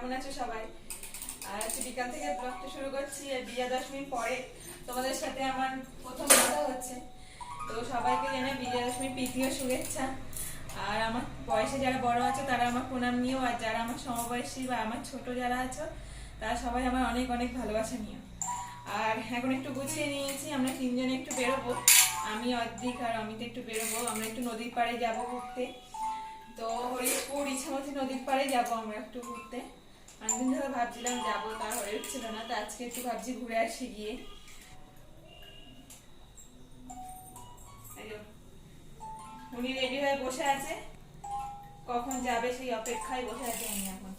কেমন আছো সবাই? আর আজকে বিকাল থেকে ব্লগটা শুরু করছি। আর বিজয়া দশমীর পরে তোমাদের সাথে আমার প্রথম কথা হচ্ছে। তো সবাইকে জানাই বিজয়া দশমীর প্রীতি ও শুভেচ্ছা। আর আমার বয়সে যারা বড় আছো তারা আমার প্রণাম নিও, আর যারা আমার সমবয়সী বা আমার ছোট যারা আছো তারা সবাই আমার অনেক অনেক ভালোবাসা নিও। আর এখন একটু গুছিয়ে নিয়েছি, আমরা তিনজনে একটু বেরোবো, আমি অর্ধেক আর অমিত একটু বেরোবো। আমরা একটু নদীর পাড়ে যাবো ঘুরতে। তো হরিশপুর ইছামতি নদীর পাড়ে যাবো আমরা একটু ঘুরতে। অনেকদিন ধরে ভাবছিলাম যাবো, তা হয়ে উঠছিল না, তো আজকে একটু ভাবছি ঘুরে আসি গিয়ে। উনি রেডি হয়ে বসে আছে, কখন যাবে সেই অপেক্ষায় বসে আছে। আমি এখন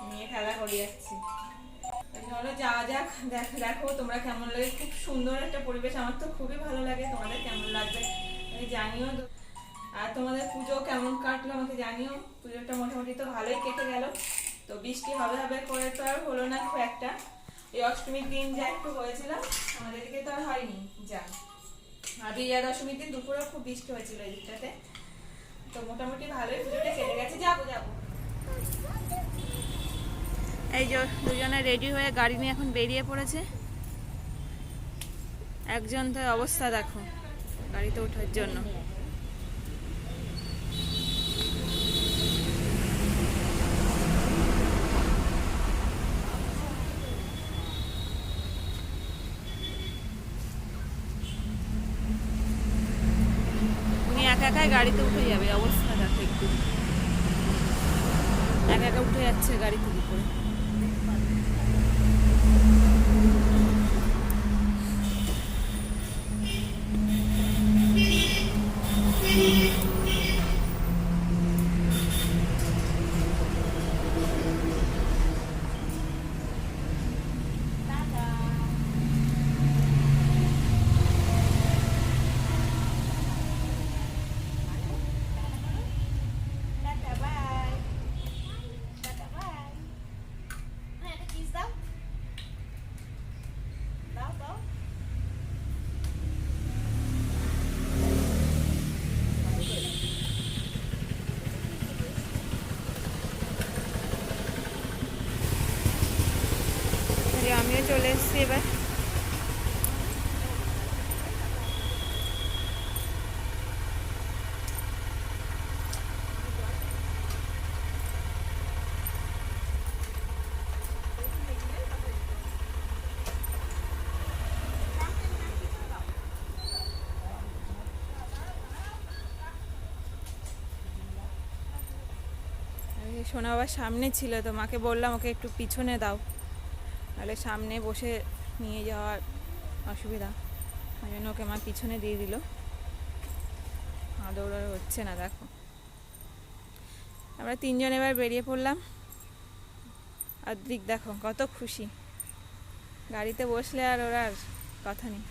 নিয়ে খেলা করে যাচ্ছি। চলো যাওয়া যাক। দেখো তোমরা কেমন লাগে, খুব সুন্দর একটা পরিবেশ, আমার তো খুবই ভালো লাগে। তোমাদের কেমন লাগবে জানিও। আর তোমাদের পুজো কেমন কাটলো আমাকে জানিও। পুজোটা মোটামুটি তো ভালোই কেটে গেল। তো বৃষ্টি হবে হবে করে তো আর হলো না খুব একটা। এই অষ্টমীর দিন যা একটু হয়েছিল, আমাদের দিকে তো আর হয়নি যা। আর বিজয়া দশমীর দিন দুপুরে খুব বৃষ্টি হয়েছিল এই দিকটাতে। তো মোটামুটি ভালোই পুজোটা কেটে গেছে। যাবো। এই যে দুজনে রেডি হয়ে গাড়ি নিয়ে এখন বেরিয়ে পড়েছে। একজন তো অবস্থা দেখো গাড়িতে ওঠার জন্য। উনি একা একাই গাড়িতে উঠে যাবে, অবস্থা দেখো একটু একা একা উঠে যাচ্ছে গাড়ি থেকে করে। আমিও চলে এসেছি এবার। সোনা আবার সামনে ছিল, তো মাকে বললাম ওকে একটু পিছনে দাও, তাহলে সামনে বসে নিয়ে যাওয়ার অসুবিধা, ওই জন্য ওকে মা পিছনে দিয়ে দিল। দৌড় হচ্ছে না দেখো। আমরা তিনজন এবার বেরিয়ে পড়লাম। আদ্রিক দেখো কত খুশি, গাড়িতে বসলে আর ওর আর কথা নেই।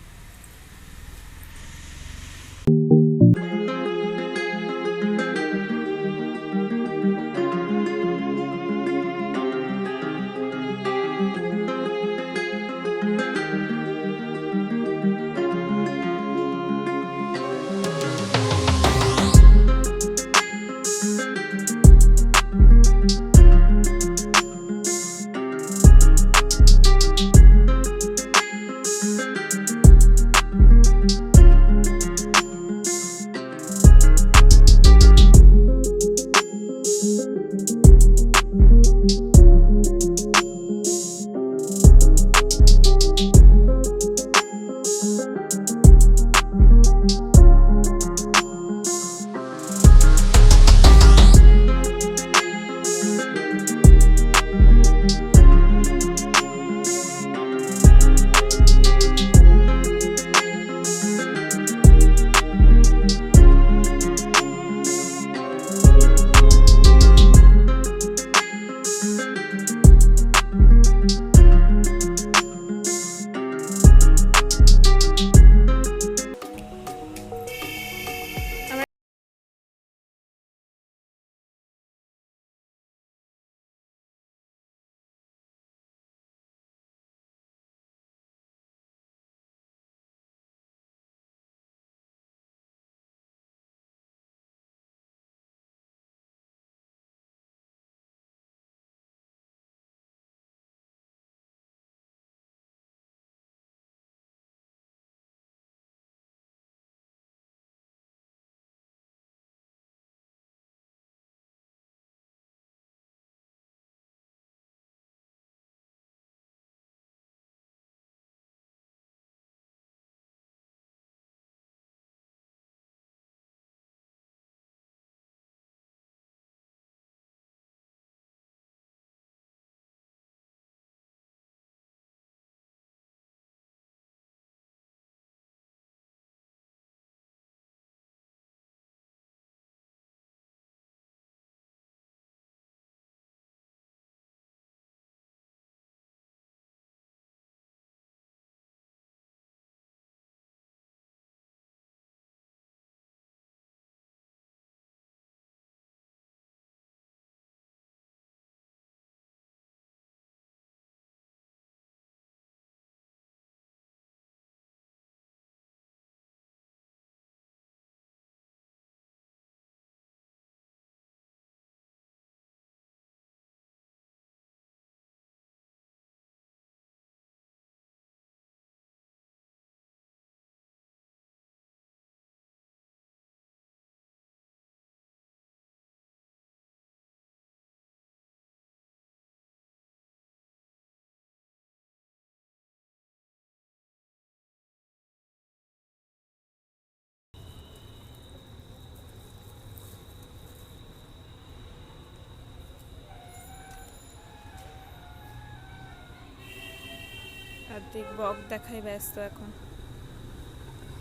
ঠিক বক দেখায় ব্যস্ত এখন,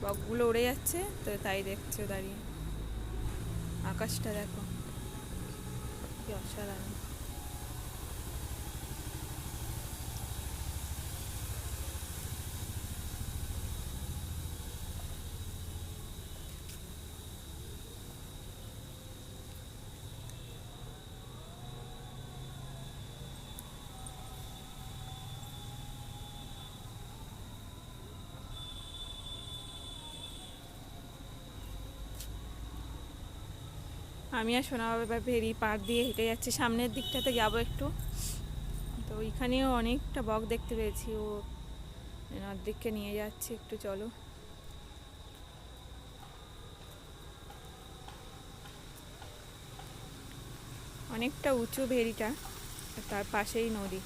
বকগুলো উড়ে যাচ্ছে তো তাই দেখছো দাঁড়িয়ে। আকাশটা দেখো কি অসাধারণ। আমি আর সোনা বাবা এবার ভেরি পাড় দিয়ে হেঁটে যাচ্ছি, সামনের দিকটাতে যাবো একটু। তো ওইখানেও অনেকটা বক দেখতে পেয়েছি, ও দিককে নিয়ে যাচ্ছে একটু, চলো। অনেকটা উঁচু ভেরিটা, তার পাশেই নদী।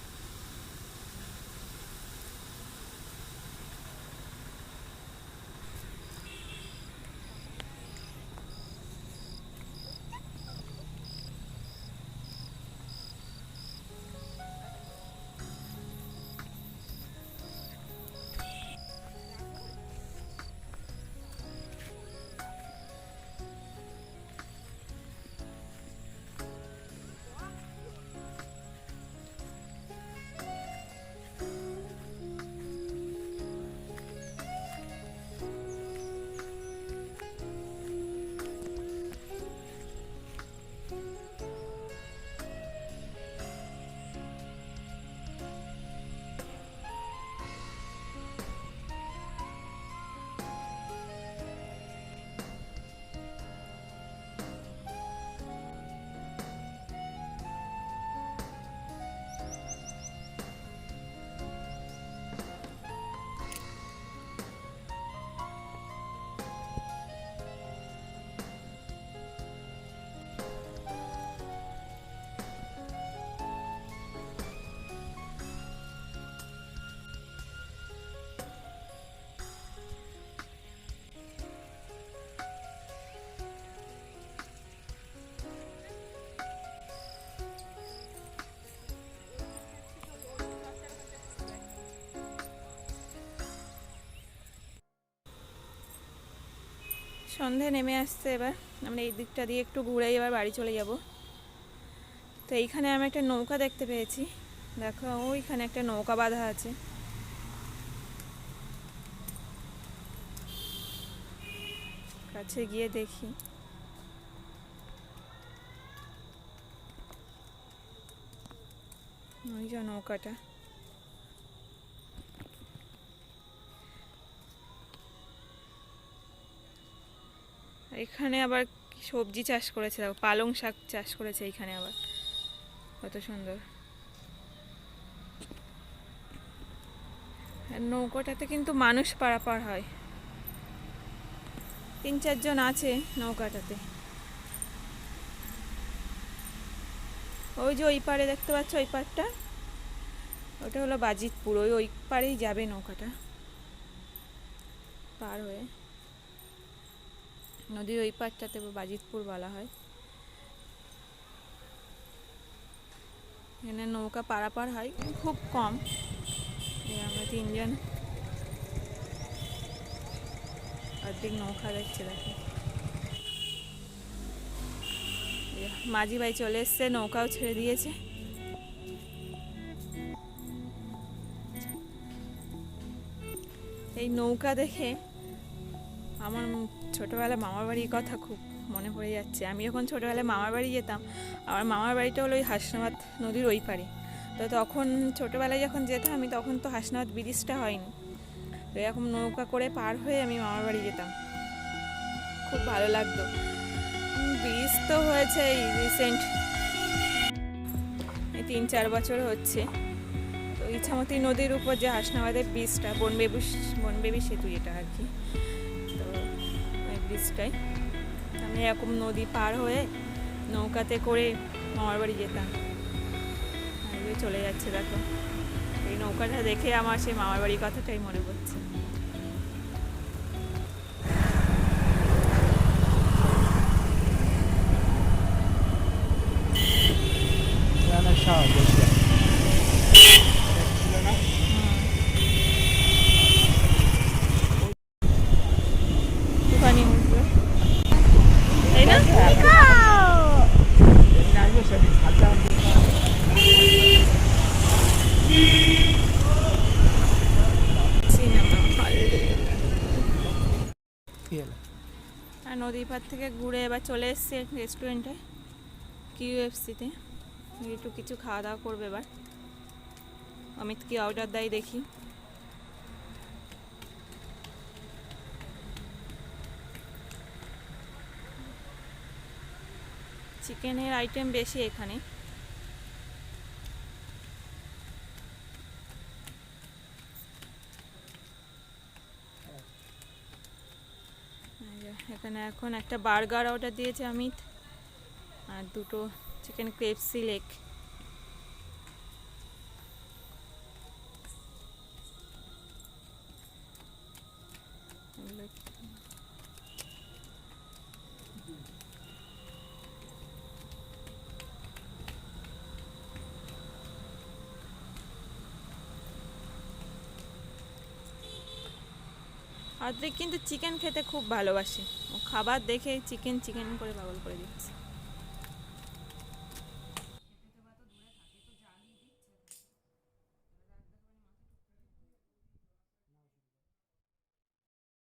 সন্ধে নেমে আসছে, এবার আমরা এই দিকটা দিয়ে একটু ঘুরে এবার বাড়ি চলে যাব। তো এইখানে আমি একটা নৌকা দেখতে পেয়েছি, দেখো ওইখানে একটা নৌকা বাঁধা আছে। কাছে গিয়ে দেখি, ওই যে নৌকাটা। এখানে আবার সবজি চাষ করেছে, দেখো পালং শাক চাষ করেছে এইখানে, আবার কত সুন্দর। নৌকাটাতে কিন্তু মানুষ পারাপার হয়, 3-4 জন আছে নৌকাটাতে। ওই যে ওই পারে দেখতে পাচ্ছ, ওই পারটা, ওটা হলো বাজিতপুর, ওই পারেই যাবে নৌকাটা পার হয়ে। নদীর ওই পারটাতে বাজিতপুর বলা হয়। এখানে নৌকা পারাপার হয় খুব কম, আমরা 3 জন অর্ধেক নৌকা দেখছে। দেখো মাঝি ভাই চলে এসছে, নৌকাও ছেড়ে দিয়েছে। এই নৌকা দেখে আমার ছোটোবেলা মামার বাড়ির কথা খুব মনে পড়ে যাচ্ছে। আমি যখন ছোটোবেলায় মামার বাড়ি যেতাম, আমার মামার বাড়িটা হলো ওই হাসনাবাদ নদীর ওই পারে। তো তখন ছোটোবেলায় যখন যেতাম আমি, তখন তো হাসনাবাদ ব্রিজটা হয়নি, তো এরকম নৌকা করে পার হয়ে আমি মামার বাড়ি যেতাম, খুব ভালো লাগতো। ব্রিজ তো হয়েছে এই রিসেন্ট, এই 3-4 বছর হচ্ছে। তো ইছামতি নদীর উপর যে হাসনাবাদের ব্রিজটা, বনবেবী সেতু এটা আর কি, তো ওই ব্রিজটাই আমি এরকম নদী পার হয়ে নৌকাতে করে মামার বাড়ি যেতাম। চলে যাচ্ছে দেখো, এই নৌকাটা দেখে আমার সেই মামার বাড়ির কথাটাই মনে পড়ছে। আর নদীর পাড় থেকে ঘুরে এবার চলে এসেছি রেস্টুরেন্টে কিউএফসিতে। একটু কিছু খাওয়া দাওয়া করবে এবার। অমিত কি অর্ডার দেয় দেখি। চিকেনের আইটেম বেশি এখানে। এখানে এখন একটা বার্গার অর্ডার দিয়েছে অমিত, আর দুটো চিকেন কেএফসি লেগ। আদ্রিক কিন্তু চিকেন খেতে খুব ভালোবাসে, ও খাবার দেখে চিকেন চিকেন করে পাগল করে দিচ্ছে।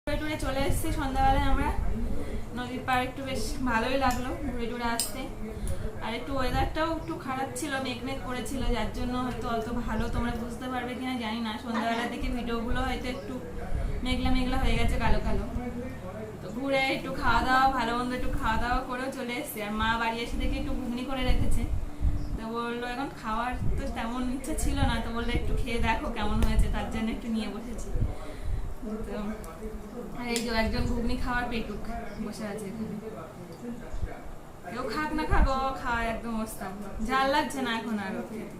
টুরে চলে এসেছি সন্ধ্যাবেলায় আমরা নদীর পাড়, একটু বেশ ভালোই লাগলো ঘুরে টুরে আসতে। আর একটু ওয়েদারটাও একটু খারাপ ছিল, মেঘমেঘ করেছিল, যার জন্য হয়তো অত ভালো তোমরা বুঝতে পারবে কিনা জানি না। সন্ধ্যাবেলার দিকে ভিডিওগুলো হয়তো একটু মেঘলা মেঘলা হয়ে গেছে, কালো কালো। তো ঘুরে একটু খাওয়া দাওয়া, ভালো মন্দ একটু খাওয়া দাওয়া করেও চলে এসেছি। আর মা বাড়ি এসে দেখে একটু ঘুগনি করে রেখেছে, তো বললো এখন খাওয়ার তো তেমন ইচ্ছা ছিল না, তো বললো একটু খেয়ে দেখো কেমন হয়েছে, তার জন্য একটু নিয়ে বসেছি। তো আর এই যে একজন ঘুগনি খাওয়ার পেটুক বসে আছে এখানে, কেউ খাক না খাক ও খাওয়া একদম অবস্থা, ঝাল লাগছে না এখন আর খেতে।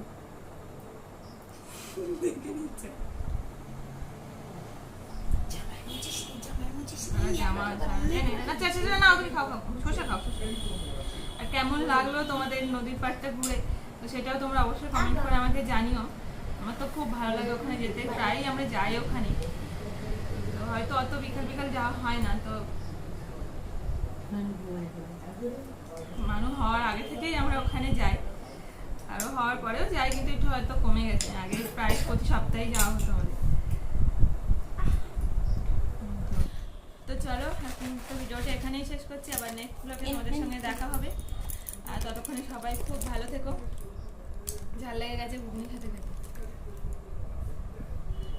আর কেমন লাগলো তোমাদের নদীর পাড়টা ঘুরে, তো সেটাও তোমরা অবশ্যই কমেন্ট করে আমাকে জানিও। আমার তো খুব ভালো লাগে ওখানে যেতে, প্রায়ই আমরা যাই ওখানে। তো হয়তো অত বিকাল বিকাল যাওয়া হয় না, তো মানুষ হওয়ার আগে থেকেই আমরা ওখানে যাই, আরো হওয়ার পরেও যাই, কিন্তু একটু হয়তো কমে গেছে। আগে প্রায় প্রতি সপ্তাহে যাওয়া হতো আমাদের। তো চলো এখন তো ভিডিওটা এখানেই শেষ করছি, আবার নেক্সট ব্লগে তোমাদের সঙ্গে দেখা হবে। আর ততক্ষণে সবাই খুব ভালো থেকো। ঝাল লেগে গেছে ঘুগনি খেতে খেতে।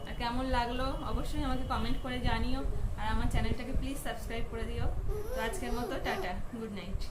আর কেমন লাগলো অবশ্যই আমাকে কমেন্ট করে জানিও, আর আমার চ্যানেলটাকে প্লিজ সাবস্ক্রাইব করে দিও। তো আজকের মতো টাটা, গুড নাইট।